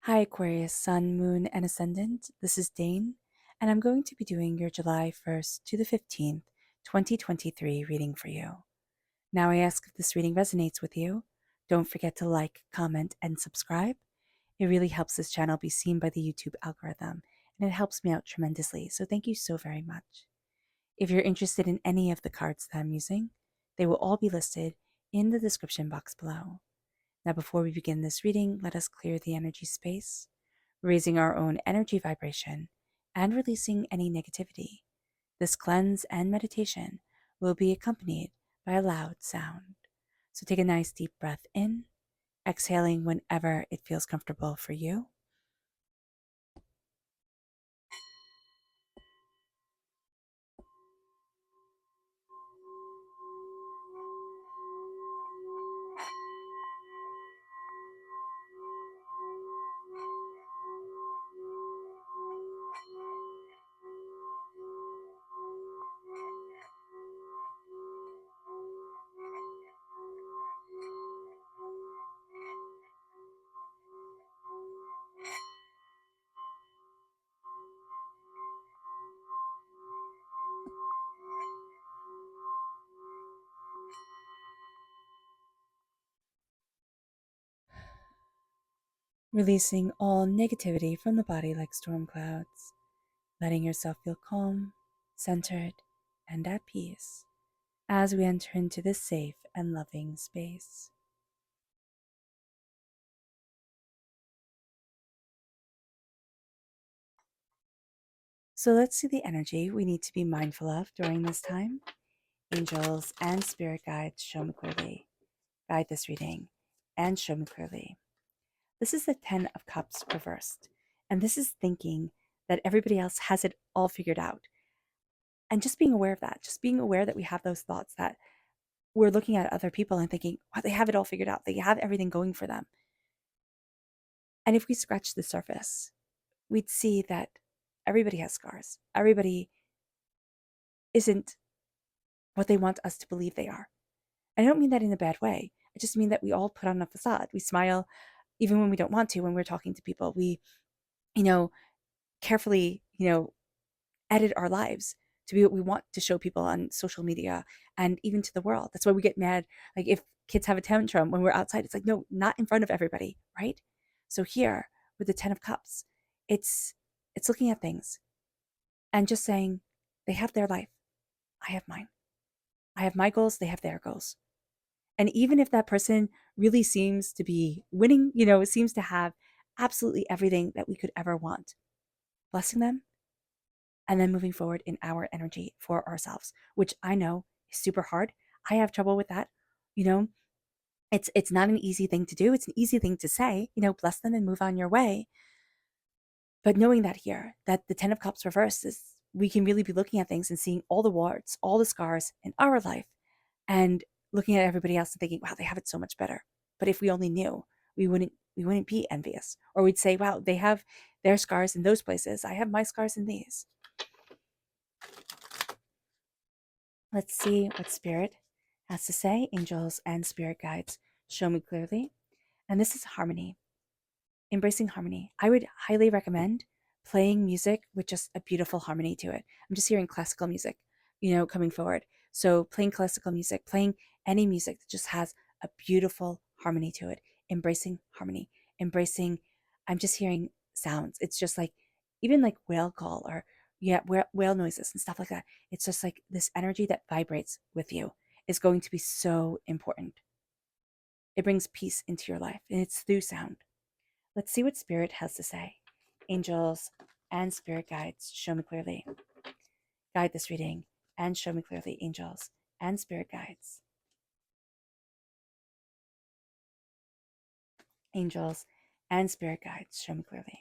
Hi, Aquarius, Sun, Moon, and Ascendant. This is Dane, and I'm going to be doing your July 1st to the 15th, 2023 reading for you. Now, I ask if this reading resonates with you. Don't forget to like, comment, and subscribe. It really helps this channel be seen by the YouTube algorithm, and it helps me out tremendously, so thank you so very much. If you're interested in any of the cards that I'm using, they will all be listed in the description box below. Now, before we begin this reading, let us clear the energy space, raising our own energy vibration and releasing any negativity. This cleanse and meditation will be accompanied by a loud sound. So take a nice deep breath in, exhaling whenever it feels comfortable for you. Releasing all negativity from the body like storm clouds, letting yourself feel calm, centered, and at peace as we enter into this safe and loving space. So let's see the energy we need to be mindful of during this time. Angels and spirit guides, show me clearly. Guide this reading and show me clearly. This is the 10 of Cups reversed. And this is thinking that everybody else has it all figured out. And just being aware of that, just being aware that we have those thoughts that we're looking at other people and thinking, wow, they have it all figured out. They have everything going for them. And if we scratch the surface, we'd see that everybody has scars. Everybody isn't what they want us to believe they are. And I don't mean that in a bad way. I just mean that we all put on a facade. We smile even when we don't want to, when we're talking to people. We, carefully, edit our lives to be what we want to show people on social media and even to the world. That's why we get mad. Like if kids have a tantrum when we're outside, it's like, no, not in front of everybody, right? So here with the 10 of Cups, it's looking at things and just saying, they have their life. I have mine. I have my goals. They have their goals. And even if that person really seems to be winning, seems to have absolutely everything that we could ever want, blessing them and then moving forward in our energy for ourselves, which I know is super hard. I have trouble with that. You know, it's not an easy thing to do. It's an easy thing to say, bless them and move on your way. But knowing that here, that the 10 of Cups reversed is, we can really be looking at things and seeing all the warts, all the scars in our life, and looking at everybody else and thinking, wow, they have it so much better. But if we only knew, we wouldn't be envious. Or we'd say, wow, they have their scars in those places. I have my scars in these. Let's see what Spirit has to say. Angels and spirit guides, show me clearly. And this is harmony, embracing harmony. I would highly recommend playing music with just a beautiful harmony to it. I'm just hearing classical music, coming forward. So playing classical music, playing any music that just has a beautiful harmony to it, embracing harmony, embracing, I'm just hearing sounds. It's just like, even like whale call or whale noises and stuff like that. It's just like this energy that vibrates with you is going to be so important. It brings peace into your life, and it's through sound. Let's see what Spirit has to say. Angels and spirit guides, show me clearly. Guide this reading and show me clearly, angels and spirit guides. Angels and spirit guides, show me clearly.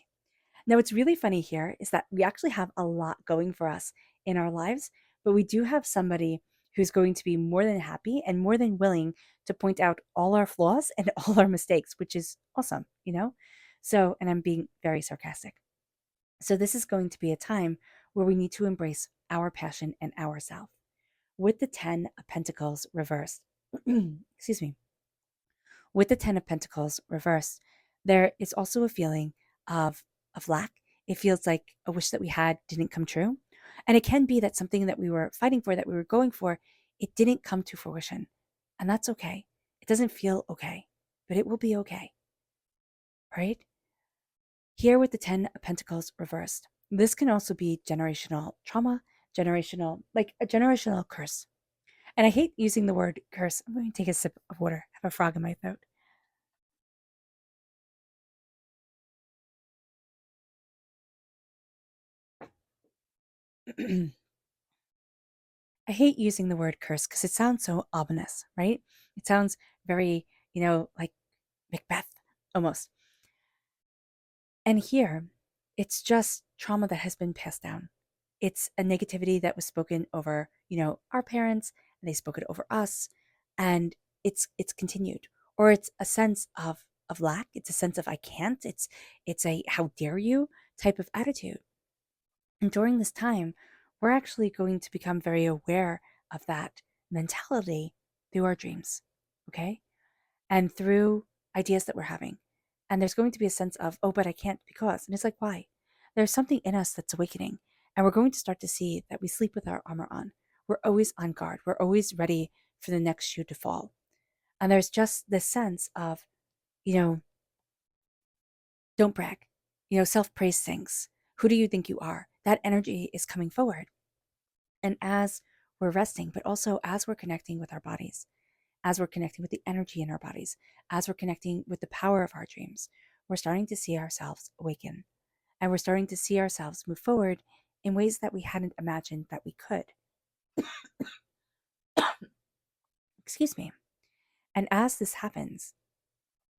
Now, what's really funny here is that we actually have a lot going for us in our lives, but we do have somebody who's going to be more than happy and more than willing to point out all our flaws and all our mistakes, which is awesome. So, and I'm being very sarcastic. So, this is going to be a time where we need to embrace our passion and ourself. With the 10 of Pentacles reversed, excuse me, with the 10 of Pentacles reversed, there is also a feeling of lack. It feels like a wish that we had didn't come true. And it can be that something that we were fighting for, that we were going for, it didn't come to fruition. And that's okay. It doesn't feel okay, but it will be okay. Right? Here with the 10 of Pentacles reversed, this can also be generational trauma, like a generational curse. And I hate using the word curse. I'm going to take a sip of water. I have a frog in my throat. I hate using the word curse because it sounds so ominous, right? It sounds very, like Macbeth almost. And here, it's just trauma that has been passed down. It's a negativity that was spoken over, our parents, and they spoke it over us, and it's continued. Or it's a sense of lack. It's a sense of I can't. It's a how dare you type of attitude. And during this time, we're actually going to become very aware of that mentality through our dreams, okay? And through ideas that we're having. And there's going to be a sense of, oh, but I can't because. And it's like, why? There's something in us that's awakening. And we're going to start to see that we sleep with our armor on. We're always on guard. We're always ready for the next shoe to fall. And there's just this sense of, you know, don't brag, self praise things. Who do you think you are? That energy is coming forward. And as we're resting, but also as we're connecting with our bodies, as we're connecting with the energy in our bodies, as we're connecting with the power of our dreams, we're starting to see ourselves awaken. And we're starting to see ourselves move forward in ways that we hadn't imagined that we could. Excuse me. And as this happens,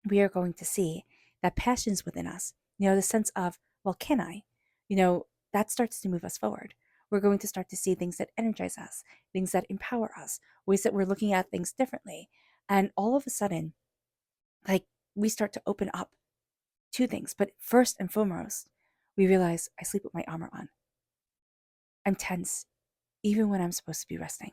we are going to see that passions within us, the sense of, well, can I? That starts to move us forward. We're going to start to see things that energize us, things that empower us, ways that we're looking at things differently. And all of a sudden, like we start to open up to things. But first and foremost, we realize I sleep with my armor on. I'm tense even when I'm supposed to be resting.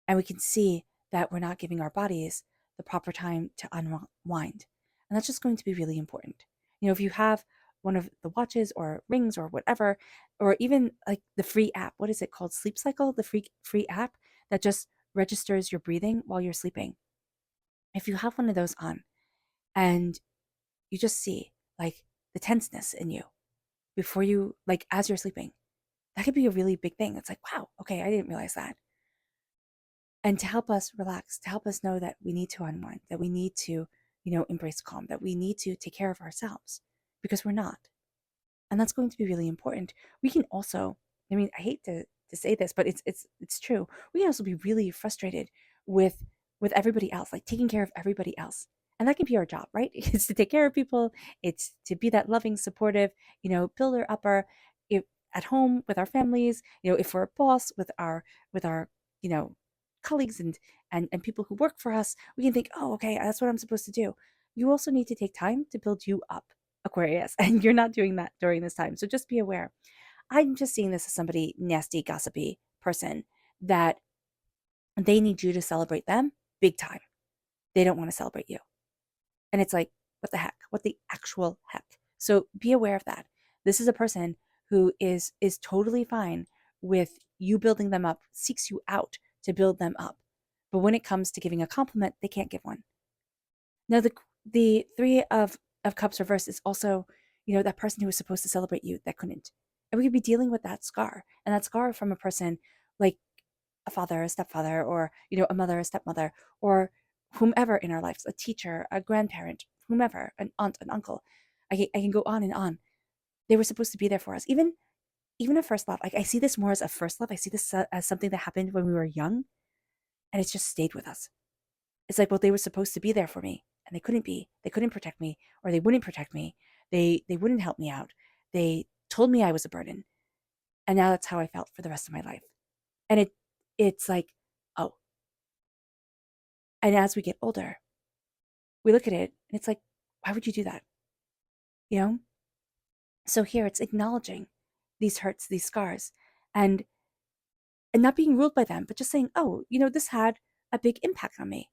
And we can see that we're not giving our bodies the proper time to unwind. And that's just going to be really important. If you have one of the watches or rings or whatever, or even like the free app, what is it called? Sleep Cycle, the free app that just registers your breathing while you're sleeping. If you have one of those on and you just see like the tenseness in you before you, like as you're sleeping, that could be a really big thing. It's like, wow, okay, I didn't realize that. And to help us relax, to help us know that we need to unwind, that we need to, embrace calm, that we need to take care of ourselves because we're not. And that's going to be really important. We can also, I hate to say this, but it's true. We can also be really frustrated with everybody else, like taking care of everybody else. And that can be our job, right? It's to take care of people. It's to be that loving, supportive, builder upper, if, at home with our families, if we're a boss with our, you know, colleagues and people who work for us, we can think, oh, okay, that's what I'm supposed to do. You also need to take time to build you up, Aquarius, and you're not doing that during this time. So just be aware. I'm just seeing this as somebody nasty, gossipy person that they need you to celebrate them big time. They don't want to celebrate you. And it's like, what the heck? What the actual heck? So be aware of that. This is a person who is totally fine with you building them up, seeks you out to build them up. But when it comes to giving a compliment, they can't give one. Now the three of cups reversed is also, that person who was supposed to celebrate you that couldn't. And we could be dealing with that scar. And that scar from a person like a father, a stepfather, or, a mother, a stepmother, or whomever in our lives, a teacher, a grandparent, whomever, an aunt, an uncle. I can go on and on. They were supposed to be there for us. Even a first love. Like I see this more as a first love. I see this as something that happened when we were young, and it's just stayed with us. It's like, well, they were supposed to be there for me, and they couldn't be. They couldn't protect me, or they wouldn't protect me. They wouldn't help me out. They told me I was a burden, and now that's how I felt for the rest of my life. And it's like, oh. And as we get older, we look at it, and it's like, why would you do that? So here it's acknowledging these hurts, these scars, and not being ruled by them, but just saying, oh, this had a big impact on me.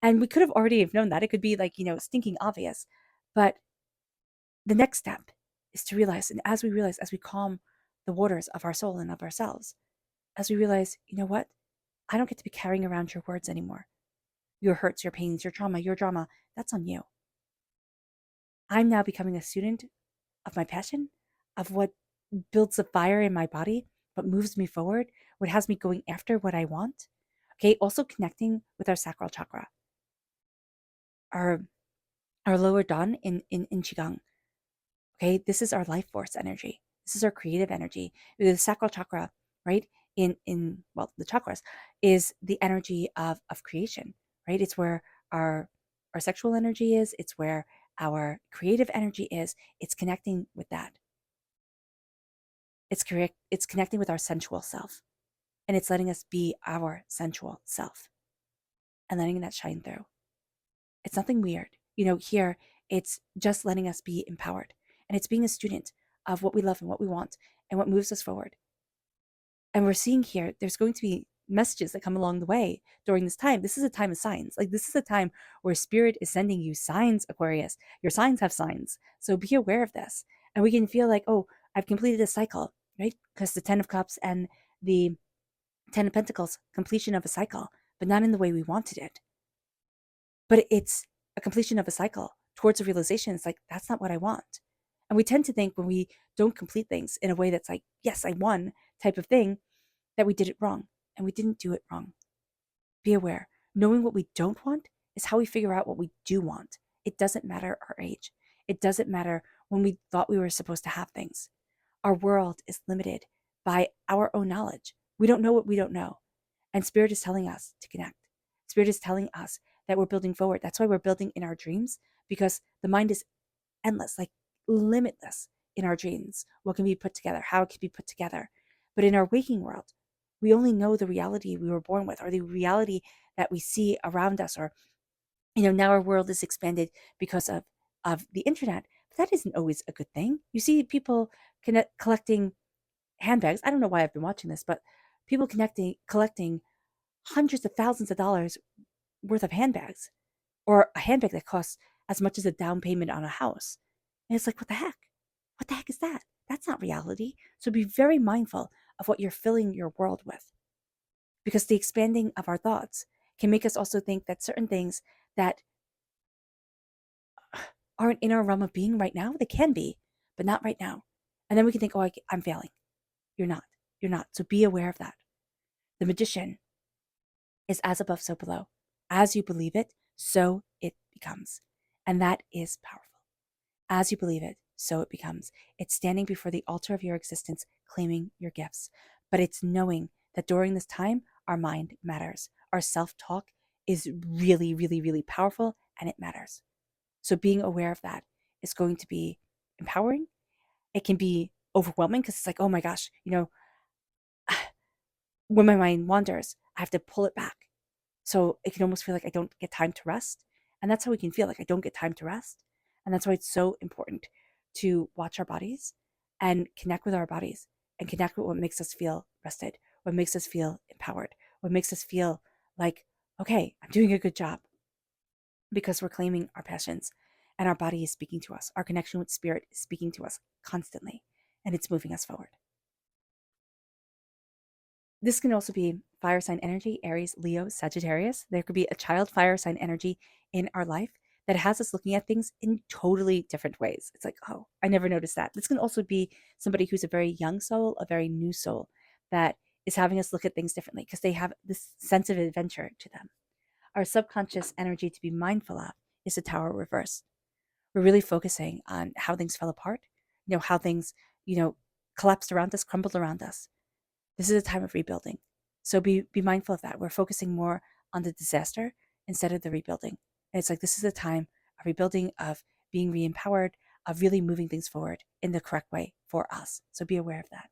And we could have already have known that. It could be like, stinking obvious. But the next step is to realize, and as we realize, as we calm the waters of our soul and of ourselves, as we realize, you know what? I don't get to be carrying around your words anymore. Your hurts, your pains, your trauma, your drama, that's on you. I'm now becoming a student of my passion, of what builds a fire in my body, what moves me forward, what has me going after what I want. Okay, also connecting with our sacral chakra, our lower dan in Qigong. Okay, this is our life force energy. This is our creative energy. The sacral chakra, right? In well, the chakras is the energy of creation, right? It's where our sexual energy is. It's where our creative energy is. It's connecting with that. It's correct. It's connecting with our sensual self, and it's letting us be our sensual self and letting that shine through. It's nothing weird. Here it's just letting us be empowered, and it's being a student of what we love and what we want and what moves us forward. And we're seeing here there's going to be messages that come along the way during this time. This is a time of signs. Like, this is a time where spirit is sending you signs, Aquarius. Your signs have signs. So be aware of this. And we can feel like, oh, I've completed a cycle, right? Because the 10 of Cups and the 10 of Pentacles, completion of a cycle, but not in the way we wanted it. But it's a completion of a cycle towards a realization. It's like, that's not what I want. And we tend to think when we don't complete things in a way that's like, yes, I won type of thing, that we did it wrong. And we didn't do it wrong. Be aware. Knowing what we don't want is how we figure out what we do want. It doesn't matter our age. It doesn't matter when we thought we were supposed to have things. Our world is limited by our own knowledge. We don't know what we don't know. And Spirit is telling us to connect. Spirit is telling us that we're building forward. That's why we're building in our dreams, because the mind is endless, like limitless in our dreams. What can be put together, how it can be put together. But in our waking world, we only know the reality we were born with, or the reality that we see around us, or now our world is expanded because of the internet. But that isn't always a good thing. You see people collecting handbags. I don't know why I've been watching this, but people collecting hundreds of thousands of dollars worth of handbags, or a handbag that costs as much as a down payment on a house. And it's like, what the heck? What the heck is that? That's not reality. So be very mindful of what you're filling your world with, because the expanding of our thoughts can make us also think that certain things that aren't in our realm of being right now, they can be, but not right now. And then we can think, oh, I'm failing. You're not. You're not. So be aware of that. The magician is as above, so below. As you believe it, so it becomes. And that is powerful. As you believe it, so it becomes. It's standing before the altar of your existence, claiming your gifts. But it's knowing that during this time, our mind matters. Our self-talk is really, really, really powerful, and it matters. So being aware of that is going to be empowering. It can be overwhelming because it's like, oh my gosh, when my mind wanders, I have to pull it back. So it can almost feel like I don't get time to rest. And that's how we can feel, like I don't get time to rest. And that's why it's so important to watch our bodies and connect with our bodies and connect with what makes us feel rested, what makes us feel empowered, what makes us feel like, okay, I'm doing a good job, because we're claiming our passions and our body is speaking to us. Our connection with spirit is speaking to us constantly, and it's moving us forward. This can also be fire sign energy, Aries, Leo, Sagittarius. There could be a child fire sign energy in our life that has us looking at things in totally different ways. It's like, oh, I never noticed that. This can also be somebody who's a very young soul, a very new soul, that is having us look at things differently because they have this sense of adventure to them. Our subconscious energy to be mindful of is the Tower reverse. We're really focusing on how things fell apart, how things, collapsed around us, crumbled around us. This is a time of rebuilding. So be mindful of that. We're focusing more on the disaster instead of the rebuilding. And it's like, this is a time of rebuilding, of being re-empowered, of really moving things forward in the correct way for us. So be aware of that.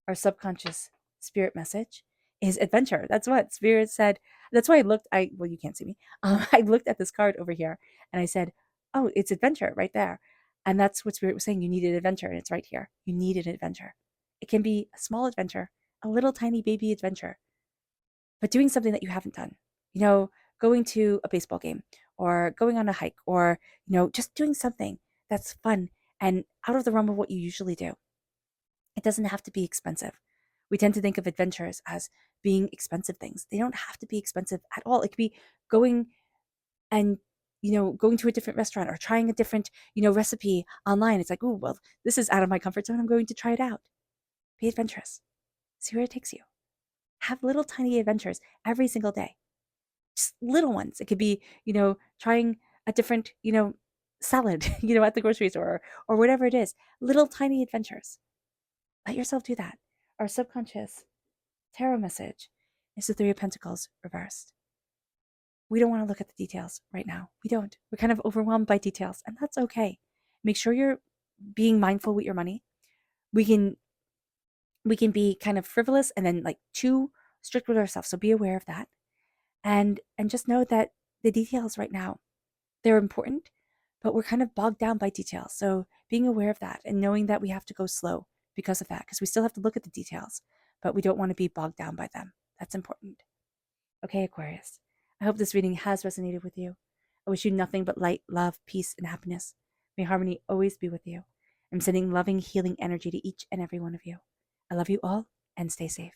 Our subconscious spirit message is adventure. That's what Spirit said. That's why well, you can't see me. I looked at this card over here and I said, oh, it's adventure right there. And that's what Spirit was saying. You need an adventure, and it's right here. You need an adventure. It can be a small adventure, a little tiny baby adventure, but doing something that you haven't done. Going to a baseball game, or going on a hike, or, just doing something that's fun and out of the realm of what you usually do. It doesn't have to be expensive. We tend to think of adventures as being expensive things. They don't have to be expensive at all. It could be going and going to a different restaurant or trying a different recipe online. It's like, oh well, this is out of my comfort zone, I'm going to try it out. Be adventurous, see where it takes you. Have little tiny adventures every single day, just little ones. It could be trying a different salad at the grocery store, or whatever it is. Little tiny adventures. Let yourself do that. Our subconscious tarot message is the Three of Pentacles reversed. We don't want to look at the details right now. We don't. We're kind of overwhelmed by details, and that's okay. Make sure you're being mindful with your money. We can be kind of frivolous and then like too strict with ourselves. So be aware of that. And just know that the details right now, they're important, but we're kind of bogged down by details. So being aware of that and knowing that we have to go slow because of that, because we still have to look at the details, but we don't want to be bogged down by them. That's important. Okay, Aquarius. I hope this reading has resonated with you. I wish you nothing but light, love, peace, and happiness. May harmony always be with you. I'm sending loving, healing energy to each and every one of you. I love you all, and stay safe.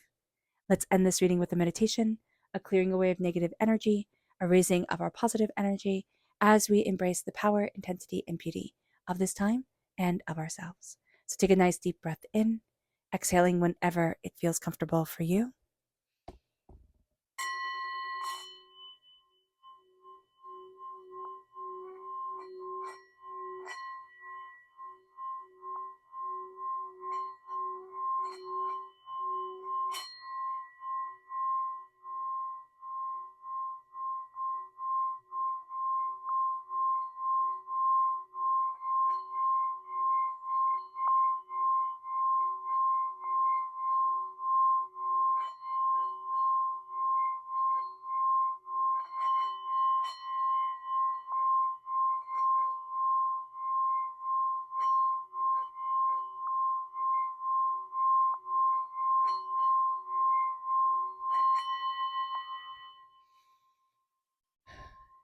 Let's end this reading with a meditation, a clearing away of negative energy, a raising of our positive energy as we embrace the power, intensity, and beauty of this time and of ourselves. So take a nice deep breath in, exhaling whenever it feels comfortable for you.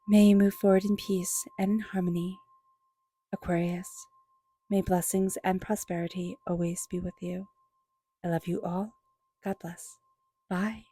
May you move forward in peace and in harmony, Aquarius. May blessings and prosperity always be with you. I love you all. God bless. Bye.